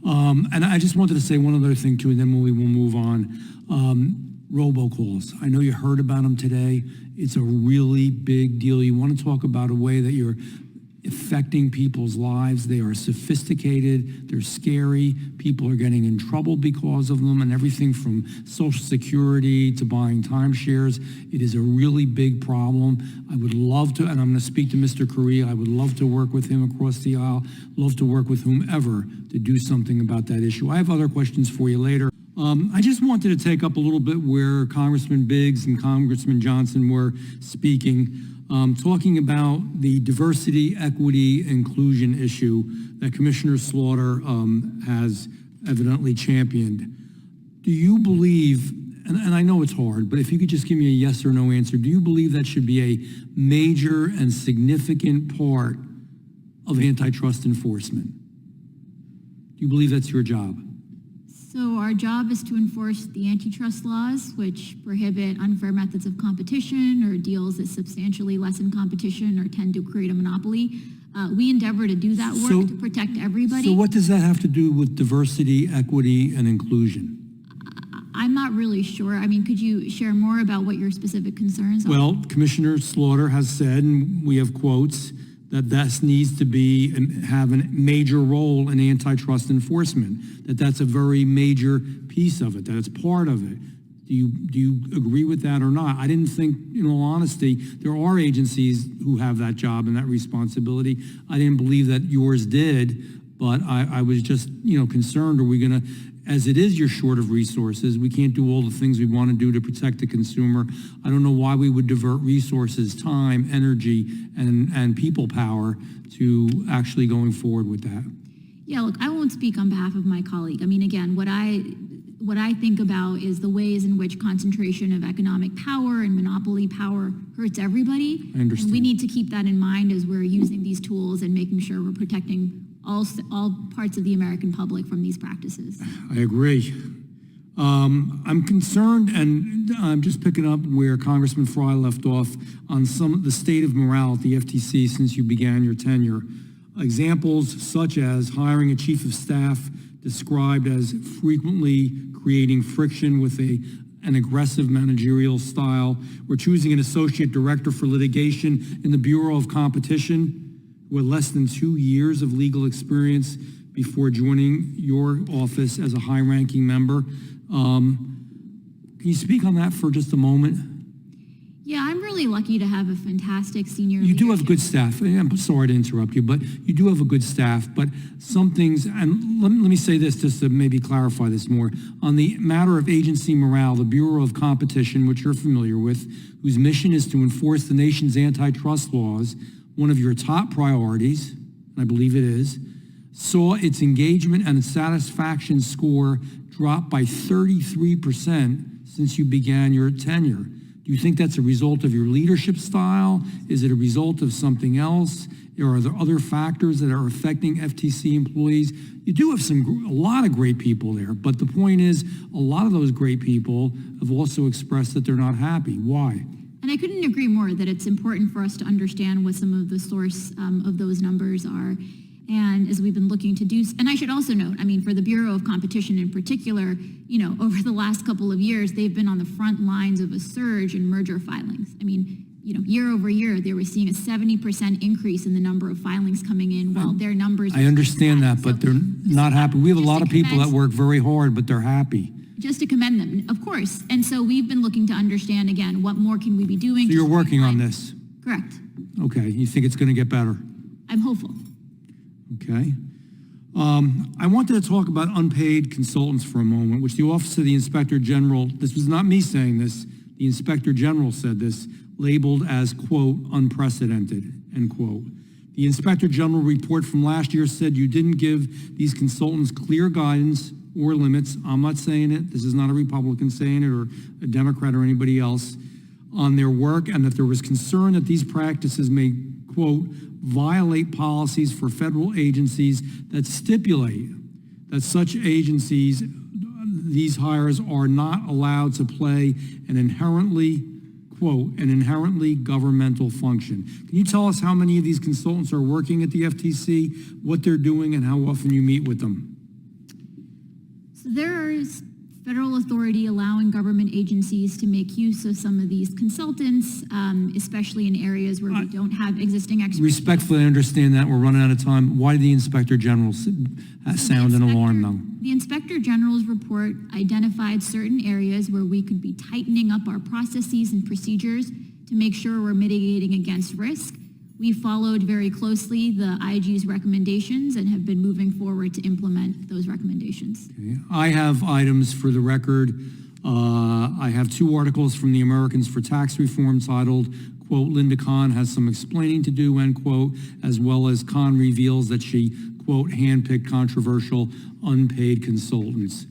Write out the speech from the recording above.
And I just wanted to say one other thing too, and then we will move on. Robocalls. I know you heard about them today. It's a really big deal. You want to talk about a way that you're affecting people's lives. They are sophisticated, they're scary, people are getting in trouble because of them, and everything from Social Security to buying timeshares. It is a really big problem. I would love to, and I'm going to speak to Mr. Correa, I would love to work with him across the aisle, love to work with whomever to do something about that issue. I have other questions for you later. I just wanted to take up a little bit where Congressman Biggs and Congressman Johnson were speaking, talking about the diversity, equity, inclusion issue that Commissioner Slaughter has evidently championed. Do you believe, and I know it's hard, but if you could just give me a yes or no answer, do you believe that should be a major and significant part of antitrust enforcement? Do you believe that's your job? So our job is to enforce the antitrust laws, which prohibit unfair methods of competition or deals that substantially lessen competition or tend to create a monopoly. We endeavor to do that work to protect everybody. So what does that have to do with diversity, equity, and inclusion? I'm not really sure. I mean, could you share more about what your specific concerns are? Well, Commissioner Slaughter has said, and we have quotes, that this needs to be and have a major role in antitrust enforcement, that's a very major piece of it, that it's part of it. Do you agree with that or not? I didn't think, in all honesty, there are agencies who have that job and that responsibility. I didn't believe that yours did, but I was just, concerned, are we going to, as it is, you're short of resources. We can't do all the things we want to do to protect the consumer. I don't know why we would divert resources, time, energy, and people power to actually going forward with that. Yeah, look, I won't speak on behalf of my colleague. I mean, again, what I think about is the ways in which concentration of economic power and monopoly power hurts everybody. I understand. And we need to keep that in mind as we're using these tools and making sure we're protecting all parts of the American public from these practices. I agree. I'm concerned, and I'm just picking up where Congressman Fry left off on some of the state of morale at the FTC since you began your tenure. Examples such as hiring a chief of staff described as frequently creating friction with an aggressive managerial style, or choosing an associate director for litigation in the Bureau of Competition with less than 2 years of legal experience before joining your office as a high-ranking member. Can you speak on that for just a moment? Yeah, I'm really lucky to have a fantastic senior You do have good staff. I'm sorry to interrupt you, but you do have a good staff. But some things, and let me say this just to maybe clarify this more. On the matter of agency morale, the Bureau of Competition, which you're familiar with, whose mission is to enforce the nation's antitrust laws, one of your top priorities, and I believe it is, saw its engagement and satisfaction score drop by 33% since you began your tenure. Do you think that's a result of your leadership style? Is it a result of something else? Or are there other factors that are affecting FTC employees? You do have a lot of great people there, but the point is, a lot of those great people have also expressed that they're not happy. Why? And I couldn't agree more that it's important for us to understand what some of the source of those numbers are. And as we've been looking to do, and I should also note, I mean, for the Bureau of Competition in particular, over the last couple of years, they've been on the front lines of a surge in merger filings. I mean, year over year, they were seeing a 70% increase in the number of filings coming in, while their numbers. I understand that, but they're not happy. We have a lot of people that work very hard, but they're happy. Just to commend them, of course. And so we've been looking to understand, again, what more can we be doing? So you're working on this? Correct. Okay. You think it's going to get better? I'm hopeful. Okay. I wanted to talk about unpaid consultants for a moment, which the Office of the Inspector General, this was not me saying this, the Inspector General said this, labeled as, quote, unprecedented, end quote. The Inspector General report from last year said you didn't give these consultants clear guidance or limits. I'm not saying it. This is not a Republican saying it or a Democrat or anybody else on their work, and that there was concern that these practices may, quote, violate policies for federal agencies that stipulate that such agencies, these hires are not allowed to play an inherently, quote, an inherently governmental function. Can you tell us how many of these consultants are working at the FTC, what they're doing, and how often you meet with them? So there is federal authority allowing government agencies to make use of some of these consultants, especially in areas where we don't have existing expertise. Respectfully, I understand that. We're running out of time. Why did the Inspector General sound an alarm, though? The Inspector General's report identified certain areas where we could be tightening up our processes and procedures to make sure we're mitigating against risk. We followed very closely the IG's recommendations and have been moving forward to implement those recommendations. Okay. I have items for the record. I have 2 articles from the Americans for Tax Reform titled, quote, Linda Khan has some explaining to do, end quote, as well as Khan reveals that she, quote, handpicked controversial unpaid consultants.